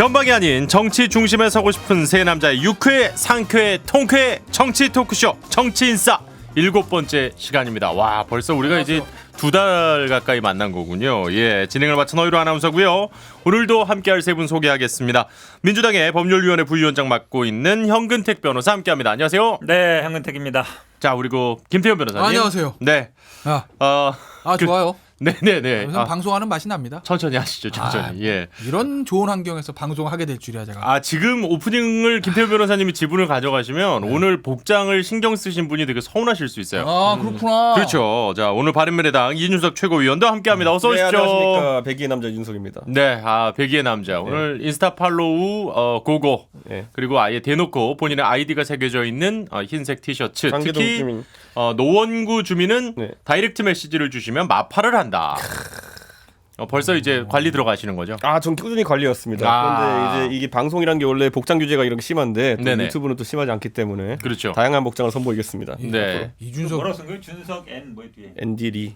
변방이 아닌 정치 중심에 서고 싶은 세 남자의 유쾌, 상쾌, 통쾌 정치 토크쇼 정치인싸 7번째 시간입니다. 와, 벌써 우리가 이제 2달 가까이 만난 거군요. 예, 진행을 맡은 허유로 아나운서고요. 오늘도 함께할 세 분 소개하겠습니다. 민주당의 법률위원회 부위원장 맡고 있는 현근택 변호사 함께합니다. 안녕하세요. 네, 현근택입니다. 자, 그리고 김태현 변호사님. 안녕하세요. 네. 좋아요. 네네네. 방송하는 맛이 납니다. 천천히 하시죠, 천천히. 예. 이런 좋은 환경에서 방송하게 될 줄이야 제가. 지금 오프닝을 김태현 변호사님이 지분을 가져가시면 오늘 복장을 신경 쓰신 분이 되게 서운하실 수 있어요. 그렇구나. 그렇죠. 자, 오늘 바른미래당 이준석 최고위원도 함께합니다. 어서 오십시오. 네, 안녕하십니까. 백이의 남자 윤석입니다. 네, 백이의 남자. 오늘 인스타 팔로우 고고. 네. 그리고 아예 대놓고 본인의 아이디가 새겨져 있는 흰색 티셔츠. 상계동 특히 주민. 노원구 주민은 네. 다이렉트 메시지를 주시면 마파를 한다. 벌써 이제 관리 들어가시는 거죠? 전 꾸준히 관리였습니다. 그런데 이제 이게 방송이란 게 원래 복장 규제가 이렇게 심한데 또 네네. 유튜브는 또 심하지 않기 때문에 그렇죠. 다양한 복장을 선보이겠습니다. 네. 이준석 뭐라고 쓴 거예요? 준석 N 뭐 뒤에? ND리.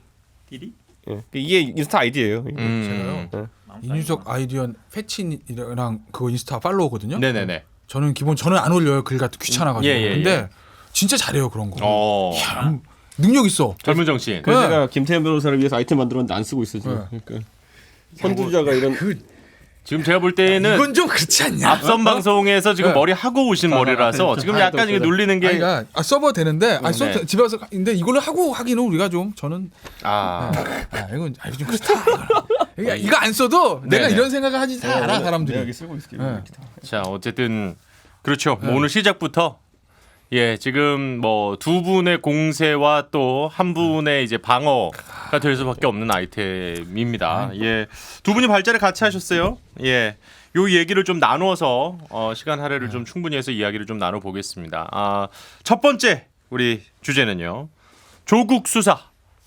디리? 예. 이게 인스타 아이디예요. 제가요. 네. 이준석 아이디언 패친이랑 그거 인스타 팔로우거든요. 네네네. 저는 안 올려요 글 같은 귀찮아가지고. 예. 근데 진짜 잘해요 그런 거. 이야, 능력 있어. 젊은 정치인. 그래서 네. 제가 김태현 변호사를 위해서 아이템 만들었는데 안 쓰고 있어요 지금. 그러니까 선두주자가 이런. 지금 제가 볼 때는 이건 좀 그렇지 않냐? 앞선 방송에서 지금 머리 하고 오신 머리라서 지금 약간 이게 눌리는 게 그러니까 서버 되는데 네. 집에 와서 근데 이걸로 하고 하기는 우리가 좀 저는 이건 좀 그렇다. 이거 안 써도 내가 네네. 이런 생각을 하지 다 알아 사람들이. 내가 여기 쓰고 있을게. 자, 어쨌든 그렇죠. 뭐 오늘 시작부터 지금 뭐 두 분의 공세와 또 한 분의 이제 방어가 될 수밖에 없는 아이템입니다. 예, 두 분이 발제를 같이 하셨어요. 예, 요 얘기를 좀 나누어서 시간 할애를 좀 충분히 해서 이야기를 좀 나눠 보겠습니다. 첫 번째 우리 주제는요, 조국 수사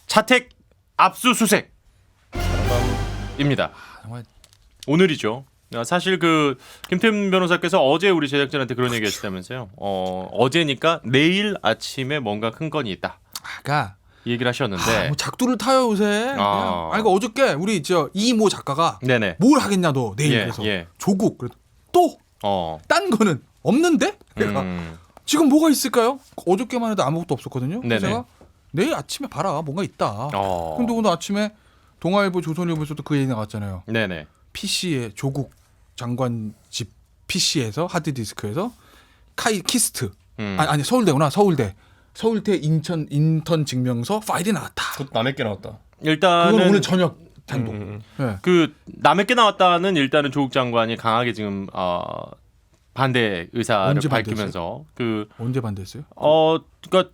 자택 압수수색입니다. 정말 오늘이죠. 사실 김태현 변호사께서 어제 우리 제작진한테 그런 얘기 하셨다면서요. 어제니까 내일 아침에 뭔가 큰 건이 있다. 이 얘기를 하셨는데. 뭐 작두를 타요 요새. 그러니까 어저께 우리 이모 작가가 네네. 뭘 하겠냐 너 내일 예, 그래서 예. 조국 또 딴 거는 없는데 내가 지금 뭐가 있을까요? 어저께만 해도 아무것도 없었거든요. 네네. 그래서 제가 내일 아침에 봐라 뭔가 있다. 어. 근데 오늘 아침에 동아일보 조선일보에서도 그 얘기 나왔잖아요. 네네. PC에 조국 장관 집 PC에서 하드디스크에서 키스트 아니 서울대구나 서울대 인천 인턴 증명서 파일이 나왔다. 그 남의 게 나왔다. 일단은 그건 오늘 저녁 단독. 네. 남의 게 나왔다는 일단은 조국 장관이 강하게 지금 반대 의사를 언제 밝히면서 언제 반대했어요? 그러니까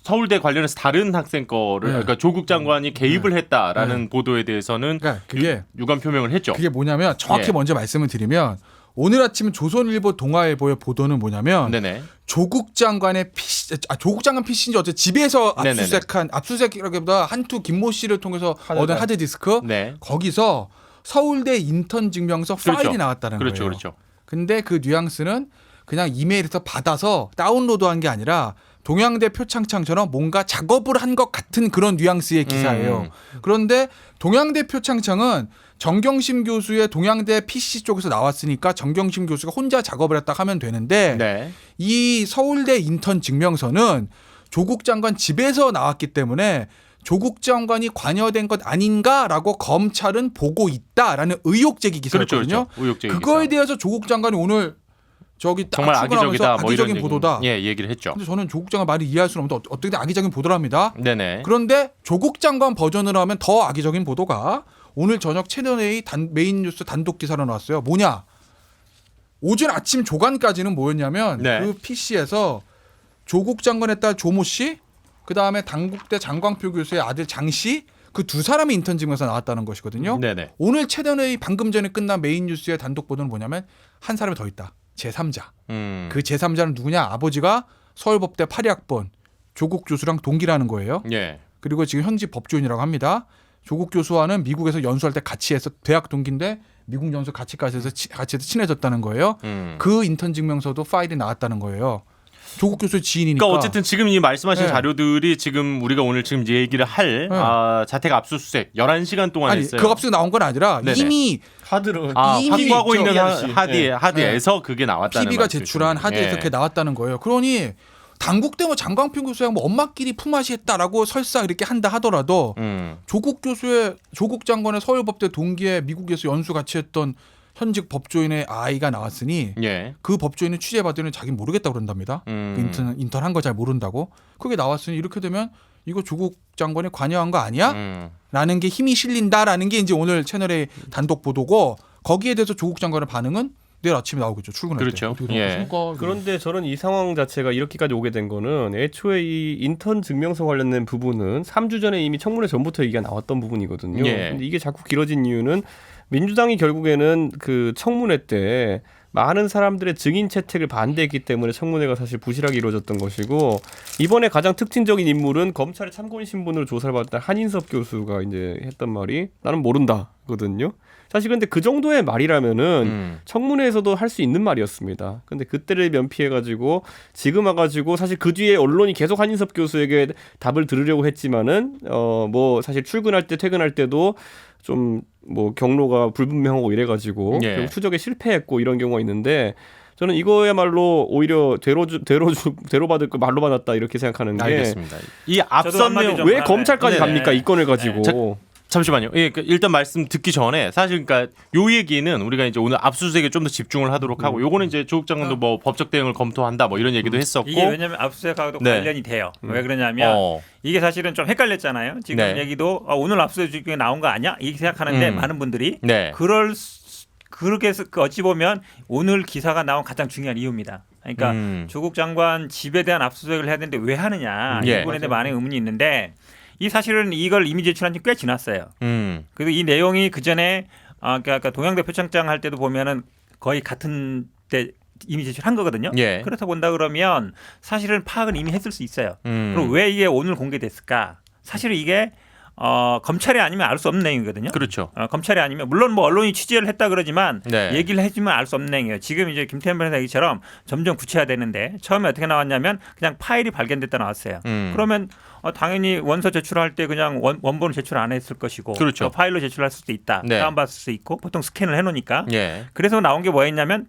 서울대 관련해서 다른 학생 거를 그러니까 조국 장관이 개입을 했다라는 보도에 대해서는 그러니까 그게 유감 표명을 했죠. 그게 뭐냐면 정확히 먼저 말씀을 드리면 오늘 아침 조선일보 동아일보의 보도는 뭐냐면 네네. 조국 장관의 조국 장관 PC인지 어째 집에서 네네네. 압수수색이라기보다 한투 김모 씨를 통해서 얻은 하드디스크 네. 거기서 서울대 인턴 증명서 그렇죠. 파일이 나왔다는 그렇죠, 거예요. 그렇죠. 근데 그 뉘앙스는 그냥 이메일에서 받아서 다운로드한 게 아니라 동양대 표창장처럼 뭔가 작업을 한 것 같은 그런 뉘앙스의 기사예요. 그런데 동양대 표창장은 정경심 교수의 동양대 PC 쪽에서 나왔으니까 정경심 교수가 혼자 작업을 했다 하면 되는데 네. 이 서울대 인턴 증명서는 조국 장관 집에서 나왔기 때문에 조국 장관이 관여된 것 아닌가라고 검찰은 보고 있다라는 의혹 제기 기사였거든요. 그렇죠. 의혹 제기 그거에 기사. 대해서 조국 장관이 오늘 딱 정말 악의적이다. 뭐 이런 악의적인 보도다. 얘기를 했죠. 근데 저는 조국 장관 말을 이해할 수는 없는데 어떻게 악의적인 보도를 합니다. 네네. 그런데 조국 장관 버전으로 하면 더 악의적인 보도가 오늘 저녁 채널A 메인 뉴스 단독 기사로 나왔어요. 뭐냐? 오전 아침 조간까지는 뭐였냐면 네. 그 PC에서 조국 장관의 딸 조모 씨, 그 다음에 당국대 장광표 교수의 아들 장 씨, 그 두 사람이 인턴 증명서 나왔다는 것이거든요. 네네. 오늘 채널A 방금 전에 끝난 메인 뉴스의 단독 보도는 뭐냐면 한 사람이 더 있다. 제3자. 그 제3자는 누구냐? 아버지가 서울법대 82학번 조국 교수랑 동기라는 거예요. 예. 그리고 지금 현지 법조인이라고 합니다. 조국 교수와는 미국에서 연수할 때 같이 해서 대학 동기인데 미국 연수 같이 가서 친해졌다는 거예요. 그 인턴 증명서도 파일이 나왔다는 거예요. 조국 교수의 지인이니까. 그러니까 어쨌든 지금 이 말씀하신 네. 자료들이 지금 우리가 오늘 지금 이제 얘기를 할 네. 자택 압수수색 11시간 동안 아니 했어요. 그 압수가 나온 건 아니라 네네. 이미 하드로 이미 확보하고 있는 저기 하드에서 그게 나왔다는 PB가 말씀이시죠. 제출한 하드에서 예. 그게 나왔다는 거예요. 그러니 당국대 뭐 장광필 교수야 뭐 엄마끼리 품앗이 했다라고 설사 이렇게 한다 하더라도 조국 장관의 서울법대 동기에 미국에서 연수 같이 했던 현직 법조인의 아이가 나왔으니 예. 그 법조인은 취재받으면 자기는 모르겠다고 그런답니다. 인턴 한 거 잘 모른다고. 그게 나왔으니 이렇게 되면 이거 조국 장관이 관여한 거 아니야? 라는 게 힘이 실린다라는 게 이제 오늘 채널의 단독 보도고 거기에 대해서 조국 장관의 반응은 내일 아침에 나오겠죠. 출근할 그렇죠. 때. 어떻게 예. 생각하십니까? 그런데 저는 이 상황 자체가 이렇게까지 오게 된 거는 애초에 이 인턴 증명서 관련된 부분은 3주 전에 이미 청문회 전부터 얘기가 나왔던 부분이거든요. 예. 근데 이게 자꾸 길어진 이유는 민주당이 결국에는 그 청문회 때 많은 사람들의 증인 채택을 반대했기 때문에 청문회가 사실 부실하게 이루어졌던 것이고 이번에 가장 특징적인 인물은 검찰의 참고인 신분으로 조사를 받았던 한인섭 교수가 이제 했던 말이 나는 모른다거든요. 사실 근데 그 정도의 말이라면은 청문회에서도 할 수 있는 말이었습니다. 근데 그때를 면피해가지고 지금 와가지고 사실 그 뒤에 언론이 계속 한인섭 교수에게 답을 들으려고 했지만은 뭐 사실 출근할 때 퇴근할 때도 좀 뭐 경로가 불분명하고 이래가지고 예. 결국 추적에 실패했고 이런 경우가 있는데 저는 이거야말로 오히려 대로받을 거 말로 받았다 이렇게 생각하는 게 알겠습니다. 이 저도 앞선 한마디 내용 좀 왜 네. 검찰까지 네. 갑니까 이 건을 가지고 잠시만요. 예, 일단 말씀 듣기 전에 사실 그러니까 요 얘기는 우리가 이제 오늘 압수수색에 좀 더 집중을 하도록 하고 요거는 이제 조국 장관도 뭐 법적 대응을 검토한다 뭐 이런 얘기도 했었고 이게 왜냐하면 압수수색하고도 네. 관련이 돼요. 왜 그러냐면 이게 사실은 좀 헷갈렸잖아요. 지금 네. 얘기도 오늘 압수수색에 나온 거 아니야? 이렇게 생각하는데 많은 분들이 네. 그렇게 해서 어찌 보면 오늘 기사가 나온 가장 중요한 이유입니다. 그러니까 조국 장관 집에 대한 압수수색을 해야 되는데 왜 하느냐 예. 이 부분에 대해 많은 의문이 있는데 이 사실은 이걸 이미 제출한 지 꽤 지났어요. 그리고 이 내용이 그 전에 그러니까 동양대 표창장 할 때도 보면은 거의 같은 때 이미 제출한 거거든요. 예. 그렇다 본다 그러면 사실은 파악은 이미 했을 수 있어요. 그럼 왜 이게 오늘 공개됐을까? 사실은 이게 검찰이 아니면 알 수 없는 내용이거든요. 그렇죠. 검찰이 아니면 물론 뭐 언론이 취재를 했다 그러지만 네. 얘기를 해주면 알 수 없는 내용이에요. 지금 이제 김태현 변호사 얘기처럼 점점 구체화되는데 처음에 어떻게 나왔냐면 그냥 파일이 발견됐다 나왔어요. 그러면 당연히 원서 제출할 때 그냥 원본을 제출 안 했을 것이고 그렇죠. 파일로 제출할 수도 있다. 네. 다운받을 수 있고 보통 스캔을 해놓으니까. 예. 그래서 나온 게 뭐였냐면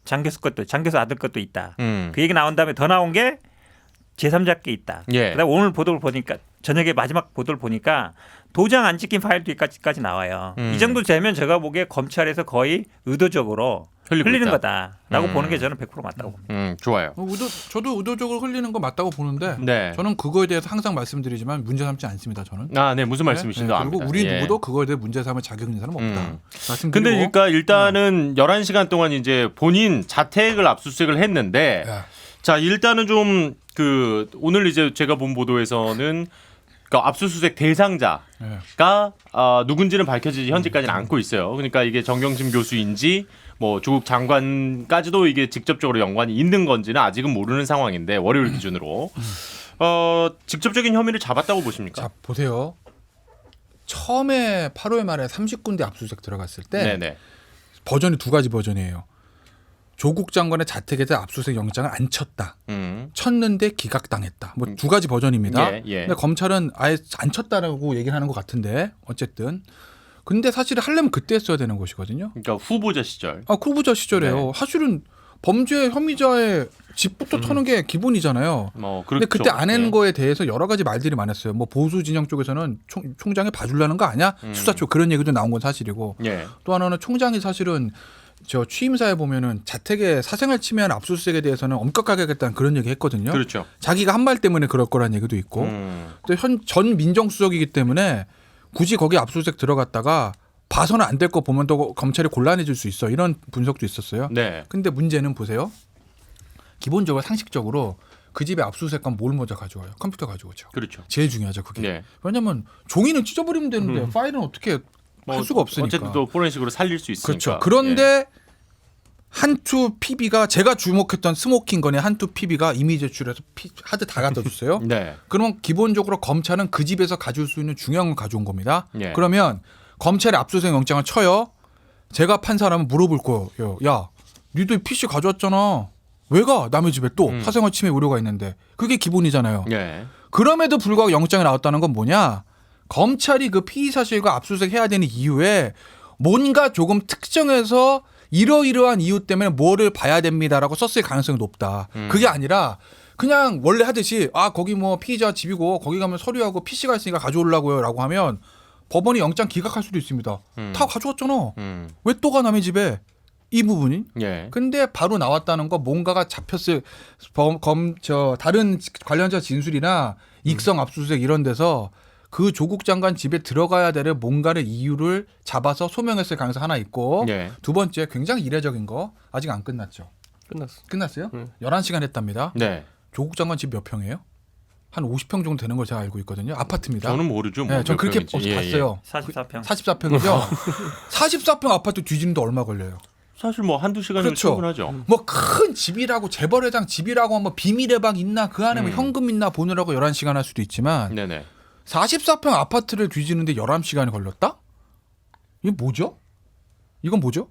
장교수 아들 것도 있다. 그 얘기 나온 다음에 더 나온 게 제3자께 있다. 예. 그다음에 오늘 보도를 보니까 저녁에 마지막 보도를 보니까 도장 안 찍힌 파일도 까지 나와요. 이 정도 되면 제가 보기에 검찰에서 거의 의도적으로 흘리는 있다. 거다라고 보는 게 저는 100% 맞다고 봅니다. 좋아요. 저도 의도적으로 흘리는 거 맞다고 보는데 네. 저는 그거에 대해서 항상 말씀드리지만 문제 삼지 않습니다. 저는. 네, 무슨 말씀이신지 그리고 압니다. 우리 예. 누구도 그거에 대해 문제 삼을 자격 있는 사람은 없다. 말씀드리고. 근데 그러니까 일단은 11시간 동안 이제 본인 자택을 압수수색을 했는데 야. 자, 일단은 좀 오늘 이제 제가 본 보도에서는 그러니까 압수수색 대상자가 누군지는 밝혀지지 현재까지는 않고 있어요. 그러니까 이게 정경심 교수인지 뭐 조국 장관까지도 이게 직접적으로 연관이 있는 건지는 아직은 모르는 상황인데 월요일 기준으로 직접적인 혐의를 잡았다고 보십니까? 자 보세요. 처음에 8월 말에 30군데 압수수색 들어갔을 때 네네. 버전이 두 가지 버전이에요. 조국 장관의 자택에서 압수수색 영장을 안 쳤다. 쳤는데 기각당했다. 뭐 두 가지 버전입니다. 예, 예. 근데 검찰은 아예 안 쳤다라고 얘기를 하는 것 같은데 어쨌든. 근데 사실 하려면 그때 했어야 되는 것이거든요. 그러니까 후보자 시절. 후보자 시절에요. 네. 사실은 범죄 혐의자의 집부터 터는 게 기본이잖아요. 뭐 근데 그렇죠. 그때 안 한 예. 거에 대해서 여러 가지 말들이 많았어요. 뭐 보수 진영 쪽에서는 총장이 봐주려는 거 아니야? 수사 쪽 그런 얘기도 나온 건 사실이고. 예. 또 하나는 총장이 사실은 저 취임사에 보면은 자택에 사생활 침해한 압수수색에 대해서는 엄격하게 하겠다는 그런 얘기 했거든요. 그렇죠. 자기가 한 말 때문에 그럴 거란 얘기도 있고. 또 전 민정수석이기 때문에 굳이 거기 압수수색 들어갔다가 봐서는 안 될 거 보면 또 검찰이 곤란해질 수 있어. 이런 분석도 있었어요. 네. 근데 문제는 보세요. 기본적으로 상식적으로 그 집에 압수수색 가면 뭘 먼저 가져와요? 컴퓨터 가져오죠. 그렇죠. 제일 중요하죠, 그게. 네. 왜냐하면 종이는 찢어버리면 되는데 파일은 어떻게 할 수가 없으니까. 어쨌든 또 포렌식으로 살릴 수 있으니까. 그렇죠. 그런데 한투 PB가 제가 주목했던 스모킹 건의 한투 PB가 이미 제출해서 하드 다 갖다 줬어요. 네. 그러면 기본적으로 검찰은 그 집에서 가져올 수 있는 중요한 걸 가져온 겁니다. 예. 그러면 검찰이 압수수색 영장을 쳐요. 제가 판사라면 물어볼 거예요. 야, 니들 PC 가져왔잖아. 왜 가? 남의 집에 또 음. 사생활 침해 우려가 있는데 그게 기본이잖아요. 예. 그럼에도 불구하고 영장이 나왔다는 건 뭐냐? 검찰이 그 피의 사실과 압수수색 해야 되는 이유에 뭔가 조금 특정해서 이러이러한 이유 때문에 뭐를 봐야 됩니다라고 썼을 가능성이 높다. 그게 아니라 그냥 원래 하듯이 거기 뭐 피의자 집이고 거기 가면 서류하고 PC가 있으니까 가져오려고요라고 하면 법원이 영장 기각할 수도 있습니다. 다 가져왔잖아. 왜 또 가 남의 집에? 이 부분이. 예. 근데 바로 나왔다는 거 뭔가가 잡혔을 다른 관련자 진술이나 익성 압수수색 이런 데서 그 조국 장관 집에 들어가야 될 뭔가를 이유를 잡아서 소명했을 가능성 하나 있고 예. 두 번째 굉장히 이례적인 거 아직 안 끝났죠. 끝났어. 끝났어요? 11시간 했답니다. 네. 조국 장관 집 몇 평이에요? 한 50평 정도 되는 걸 제가 알고 있거든요. 아파트입니다. 저는 모르죠. 뭐 네, 전 몇 그렇게 평인지. 예, 예. 봤어요. 44평. 44평이죠. 44평 아파트 뒤지는데 얼마 걸려요? 사실 뭐 한두 시간이면 그렇죠. 충분하죠. 뭐 큰 집이라고 재벌회장 집이라고 뭐 비밀의 방 있나 그 안에 뭐 현금 있나 보느라고 11시간 할 수도 있지만 네네. 44평 아파트를 뒤지는데 11시간이 걸렸다? 이게 뭐죠? 이건 뭐죠?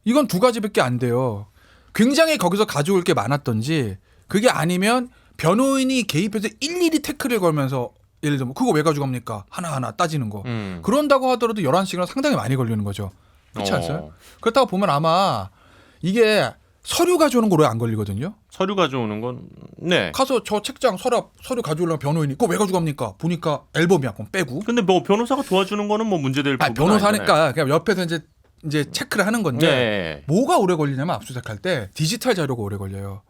이건 두 가지밖에 안 돼요. 굉장히 거기서 가져올 게 많았던지 그게 아니면 변호인이 개입해서 일일이 태클을 걸면서 예를 들면 그거 왜 가져갑니까? 하나하나 따지는 거. 그런다고 하더라도 11시간 상당히 많이 걸리는 거죠. 그렇지 않습니까? 그렇다고 보면 아마 이게 서류 가져오는 거 왜 안 걸리거든요. 서류 가져오는 건 네. 가서 저 책장 서류 가져오려면 변호인이 그거 왜 가져갑니까? 보니까 앨범이야. 그럼 빼고. 근데 뭐 변호사가 도와주는 거는 뭐 문제될 부분 변호사니까 그냥 옆에서 이제 체크를 하는 건데 네. 뭐가 오래 걸리냐면 압수수색할 때 디지털 자료가 오래 걸려요.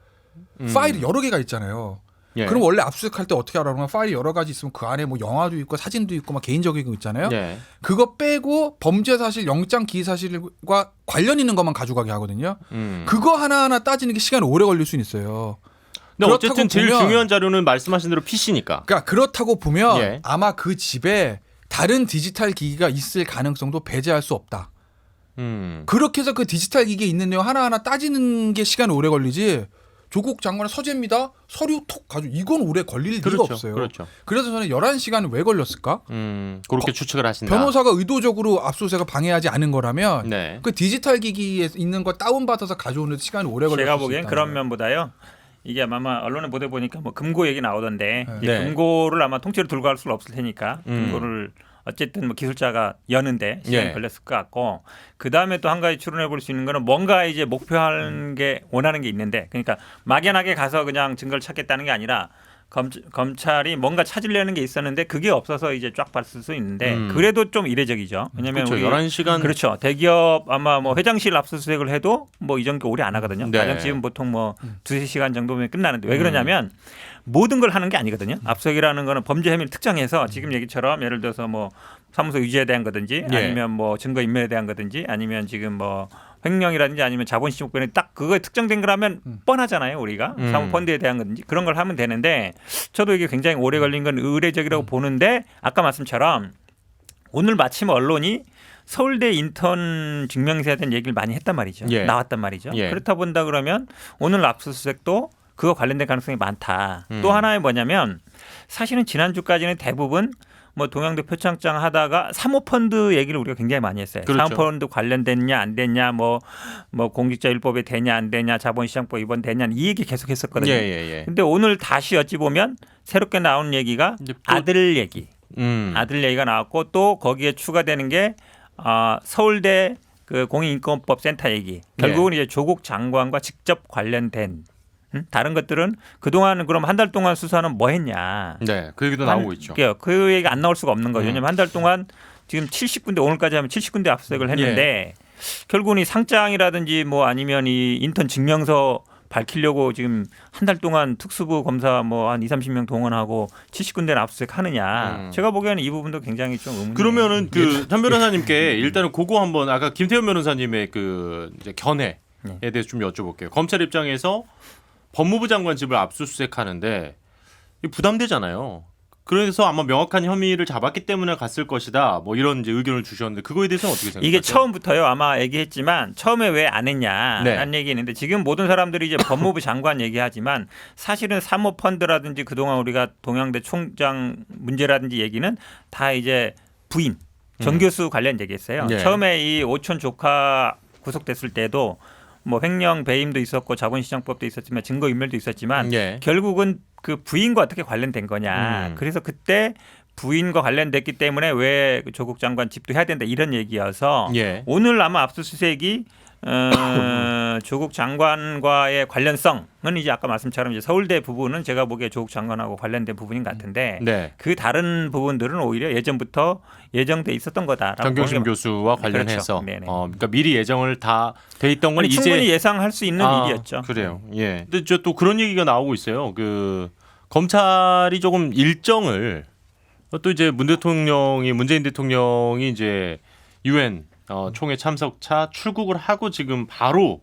파일이 여러 개가 있잖아요. 예. 그럼 원래 압수수색할 때 어떻게 하라고 하면 파일이 여러 가지 있으면 그 안에 뭐 영화도 있고 사진도 있고 막 개인적인 거 있잖아요. 예. 그거 빼고 범죄 사실, 영장 기이 사실과 관련 있는 것만 가져가게 하거든요. 그거 하나하나 따지는 게 시간이 오래 걸릴 수는 있어요. 근데 어쨌든 제일 보면, 중요한 자료는 말씀하신 대로 PC니까. 그러니까 그렇다고 보면 예. 아마 그 집에 다른 디지털 기기가 있을 가능성도 배제할 수 없다. 그렇게 해서 그 디지털 기기에 있는 내용 하나하나 따지는 게 시간이 오래 걸리지. 조국 장관의 서재입니다. 서류 톡 가지고 이건 오래 걸릴 리가 그렇죠. 없어요. 그렇죠. 그래서 저는 11시간은 왜 걸렸을까? 그렇게 추측을 하신다. 변호사가 의도적으로 압수수색을 방해하지 않은 거라면 네. 그 디지털 기기에 있는 거 다운받아서 가져오는 데 시간이 오래 걸릴 수 제가 있다. 보기엔 그런 면보다요. 이게 아마 언론에 보도 보니까 뭐 금고 얘기 나오던데 네. 이제 네. 금고를 아마 통째로 들고 갈 수는 없을 테니까 금고를 어쨌든 뭐 기술자가 여는데 시간이 예. 걸렸을 것 같고 그 다음에 또 한 가지 추론해 볼 수 있는 거는 뭔가 이제 목표하는 게 원하는 게 있는데 그러니까 막연하게 가서 그냥 증거를 찾겠다는 게 아니라 검찰이 뭔가 찾으려는 게 있었는데 그게 없어서 이제 쫙 봤을 수 있는데 그래도 좀 이례적이죠. 왜냐하면 그렇죠. 우리 11시간 그렇죠. 대기업 아마 뭐 회장실 압수수색을 해도 뭐 이 정도 오래 안 하거든요. 네. 가정집은 보통 뭐 2-3시간 정도면 끝나는데 왜 그러냐면 모든 걸 하는 게 아니거든요. 압수수색이라는 거는 범죄 혐의를 특정해서 지금 얘기처럼 예를 들어서 뭐 사무소 유지에 대한 거든지 예. 아니면 뭐 증거 인멸에 대한 거든지 아니면 지금 뭐 횡령이라든지 아니면 자본시장권에 딱 그거에 특정된 거라면 뻔하잖아요. 우리가 사모펀드에 대한 거든지 그런 걸 하면 되는데 저도 이게 굉장히 오래 걸린 건 의례적이라고 보는데 아까 말씀처럼 오늘 마침 언론이 서울대 인턴 증명서에 대한 얘기를 많이 했단 말이죠. 예. 나왔단 말이죠. 예. 그렇다 본다 그러면 오늘 압수수색도 그거 관련된 가능성이 많다. 또 하나는 뭐냐면 사실은 지난주까지는 대부분 뭐 동양대 표창장 하다가 사모펀드 얘기를 우리가 굉장히 많이 했어요. 그렇죠. 사모펀드 관련됐냐 안 됐냐 뭐 공직자율법에 되냐 안 되냐 자본시장법 위반 되냐 이 얘기 계속 했었거든요. 예. 근데 오늘 다시 어찌 보면 새롭게 나온 얘기가 이제 또- 아들 얘기. 음. 아들 얘기가 나왔고 또 거기에 추가되는 게 서울대 그 공익인권법 센터 얘기. 결국은 이제 조국 장관과 직접 관련된 다른 것들은 그동안 그럼 한 달 동안 수사는 뭐 했냐. 네. 그 얘기도 나오고 있죠. 그 얘기가 안 나올 수가 없는 거죠. 왜냐하면 한 달 동안 지금 70군데 오늘까지 하면 70군데 압수수색을 했는데 결국은 이 상장이라든지 뭐 아니면 이 인턴 증명서 밝히려고 지금 한 달 동안 특수부 검사 뭐 한 2-30명 동원하고 70군데를 압수수색 하느냐. 제가 보기에는 이 부분도 굉장히 좀 의문이에요. 그러면은 그 현 변호사님께 일단은 그거 한번 아까 김태현 변호사님의 그 이제 견해에 대해서 좀 여쭤볼게요. 검찰 입장에서 법무부 장관 집을 압수수색하는데 부담되잖아요. 그래서 아마 명확한 혐의를 잡았기 때문에 갔을 것이다. 뭐 이런 이제 의견을 주셨는데 그거에 대해서는 어떻게 생각하세요? 이게 처음부터요. 아마 얘기했지만 처음에 왜 안 했냐라는 얘기 있는데 지금 모든 사람들이 이제 법무부 장관 얘기하지만 사실은 사모펀드라든지 그동안 우리가 동양대 총장 문제라든지 얘기는 다 이제 부인 정 교수 관련 얘기했어요. 네. 처음에 이 오촌 조카 구속됐을 때도 뭐 횡령 배임도 있었고 자본시장법도 있었지만 증거인멸도 있었지만 예. 결국은 그 부인과 어떻게 관련된 거냐. 그래서 그때 부인과 관련됐기 때문에 왜 조국 장관 집도 해야 된다 이런 얘기여서 예. 오늘 아마 압수수색이 조국 장관과의 관련성은 이제 아까 말씀처럼 이제 서울대 부분은 제가 보기에 조국 장관하고 관련된 부분인 것 같은데 네. 그 다른 부분들은 오히려 예전부터 예정돼 있었던 거다라고 정경심 보는 게 교수와 관련해서 그렇죠. 네네. 그러니까 미리 예정을 다 돼 있던 건 아니, 이제 충분히 예상할 수 있는 일이었죠. 그래요. 예. 근데 저 또 그런 얘기가 나오고 있어요. 그 검찰이 조금 일정을 또 이제 문재인 대통령이 이제 유엔 총회 참석차 출국을 하고 지금 바로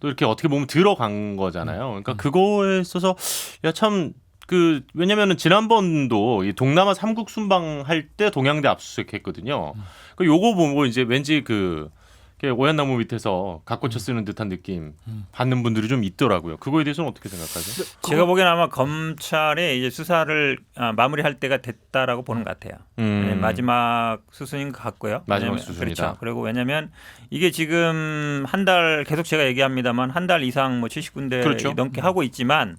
또 이렇게 어떻게 보면 들어간 거잖아요. 그러니까 그거에 있어서 야 참 그 왜냐면은 지난번도 이 동남아 삼국 순방할 때 동양대 압수수색했거든요. 그 요거 보고 이제 왠지 그 오얏나무 밑에서 각고쳐 쓰는 듯한 느낌 받는 분들이 좀 있더라고요. 그거에 대해서는 어떻게 생각하세요? 제가 보기에는 아마 검찰의 이제 수사를 마무리할 때가 됐다라고 보는 것 같아요. 네, 마지막 수순인 것 같고요. 마지막 왜냐면, 수순이다. 그렇죠. 그리고 왜냐하면 이게 지금 한 달 계속 제가 얘기합니다만 한 달 이상 뭐 70군데 그렇죠. 넘게 하고 있지만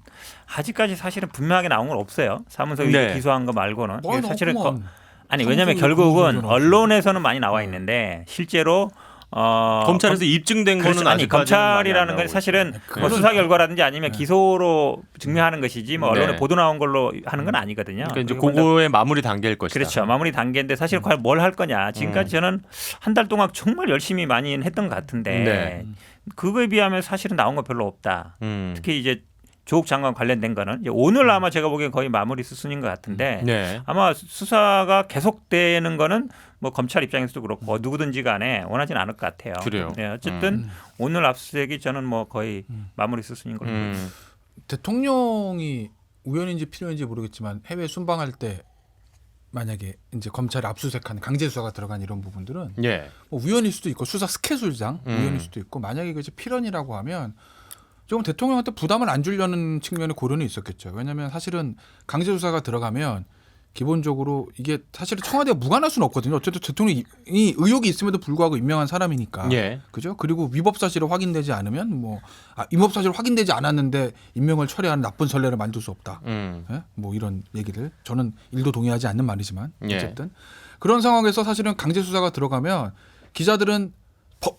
아직까지 사실은 분명하게 나온 건 없어요. 사문서 네. 기소한 거 말고는. 많이 사실은 나왔구만. 아니 왜냐하면 사문서 결국은 기소가 언론에서는 많이 나와 있는데 실제로 검찰에서 입증된 거는 그렇죠. 아니 아직까지는 검찰이라는 많이 안 건 사실은 그거는- 뭐 수사 결과라든지 아니면 기소로 증명하는 것이지 뭐 언론에 네. 보도 나온 걸로 하는 건 아니거든요. 그러니까 이제 그리고 먼저- 그거의 마무리 단계일 것이다. 그렇죠. 마무리 단계인데 사실 과연 뭘 할 거냐. 지금까지 저는 한 달 동안 정말 열심히 많이 했던 것 같은데 네. 그거에 비하면 사실은 나온 거 별로 없다. 음. 특히 이제 조국 장관 관련된 거는 이제 오늘 아마 제가 보기엔 거의 마무리 수순인 것 같은데 네. 아마 수사가 계속되는 거는 뭐 검찰 입장에서도 그렇고 뭐 누구든지 간에 원하지는 않을 것 같아요. 그래요. 네, 어쨌든 오늘 압수수색이 저는 뭐 거의 마무리 수순인 걸로 보입니다. 대통령이 우연인지 필요인지 모르겠지만 해외 순방할 때 만약에 이제 검찰이 압수수색한 강제 수사가 들어간 이런 부분들은 예. 뭐 우연일 수도 있고 수사 스케줄상 우연일 수도 있고 만약에 그게 필연이라고 하면 조금 대통령한테 부담을 안 주려는 측면의 고려는 있었겠죠. 왜냐하면 사실은 강제 수사가 들어가면 기본적으로 이게 사실은 청와대가 무관할 수는 없거든요. 어쨌든 대통령이 의혹이 있음에도 불구하고 임명한 사람이니까. 예. 그죠? 그리고 위법 사실이 확인되지 않으면 뭐 위법 사실이 확인되지 않았는데 임명을 철회하는 나쁜 선례를 만들 수 없다. 예? 뭐 이런 얘기들 저는 일도 동의하지 않는 말이지만 예. 어쨌든 그런 상황에서 사실은 강제 수사가 들어가면 기자들은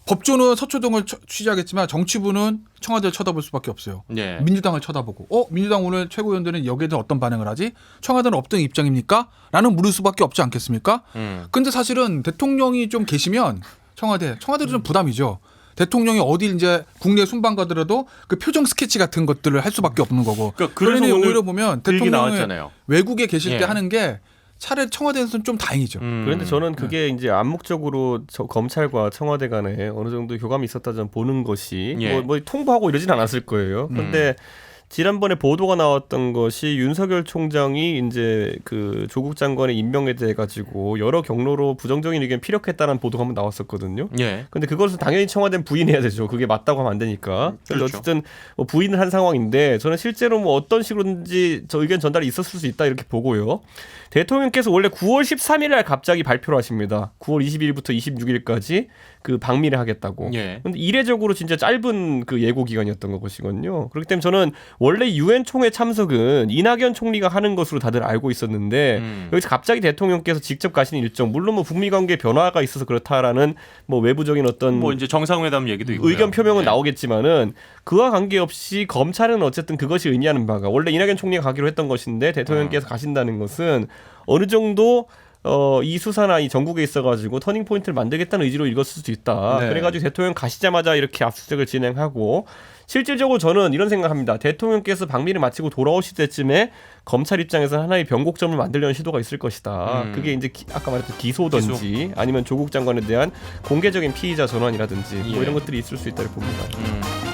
법조는 서초동을 취재하겠지만 정치부는 청와대를 쳐다볼 수밖에 없어요. 예. 민주당을 쳐다보고 민주당 오늘 최고위원들은 여기에 대해 어떤 반응을 하지? 청와대는 어떤 입장입니까? 라는 물을 수밖에 없지 않겠습니까? 근데 사실은 대통령이 좀 계시면 청와대도 좀 부담이죠. 대통령이 어디 이제 국내 순방 가더라도 그 표정 스케치 같은 것들을 할 수밖에 없는 거고. 그러니까 그래서 그러니 오늘 오히려 보면 들기 대통령이 나왔잖아요. 외국에 계실 예. 때 하는 게 차라리 청와대에서는 좀 다행이죠. 그런데 저는 그게 이제 암묵적으로 검찰과 청와대 간에 어느 정도 교감이 있었다 좀 보는 것이 예. 뭐 통보하고 이러진 않았을 거예요. 그런데 지난번에 보도가 나왔던 것이 윤석열 총장이 이제 그 조국 장관의 임명에 대해 가지고 여러 경로로 부정적인 의견 피력했다는 보도가 한번 나왔었거든요. 예. 근데 그것을 당연히 청와대는 부인해야 되죠. 그게 맞다고 하면 안 되니까. 그렇죠. 어쨌든 뭐 부인을 한 상황인데 저는 실제로 뭐 어떤 식으로든지 저 의견 전달이 있었을 수 있다 이렇게 보고요. 대통령께서 원래 9월 13일 날 갑자기 발표를 하십니다. 9월 20일부터 26일까지 그 방미를 하겠다고. 예. 근데 이례적으로 진짜 짧은 그 예고 기간이었던 것이거든요. 그렇기 때문에 저는 원래 유엔 총회 참석은 이낙연 총리가 하는 것으로 다들 알고 있었는데 여기서 갑자기 대통령께서 직접 가시는 일정, 물론 뭐 북미 관계 변화가 있어서 그렇다라는 뭐 외부적인 어떤 뭐 이제 정상회담 얘기도 있고요. 의견 표명은 예. 나오겠지만은 그와 관계없이 검찰은 어쨌든 그것이 의미하는 바가 원래 이낙연 총리가 가기로 했던 것인데 대통령께서 가신다는 것은 어느 정도 이 수사나 이 전국에 있어가지고 터닝 포인트를 만들겠다는 의지로 읽었을 수도 있다. 네. 그래가지고 대통령 가시자마자 이렇게 압수수색을 진행하고 실질적으로 저는 이런 생각합니다. 대통령께서 방미를 마치고 돌아오실 때쯤에 검찰 입장에서 하나의 변곡점을 만들려는 시도가 있을 것이다. 그게 이제 아까 말했던 기소든지 아니면 조국 장관에 대한 공개적인 피의자 전환이라든지 예. 뭐 이런 것들이 있을 수 있다고 봅니다.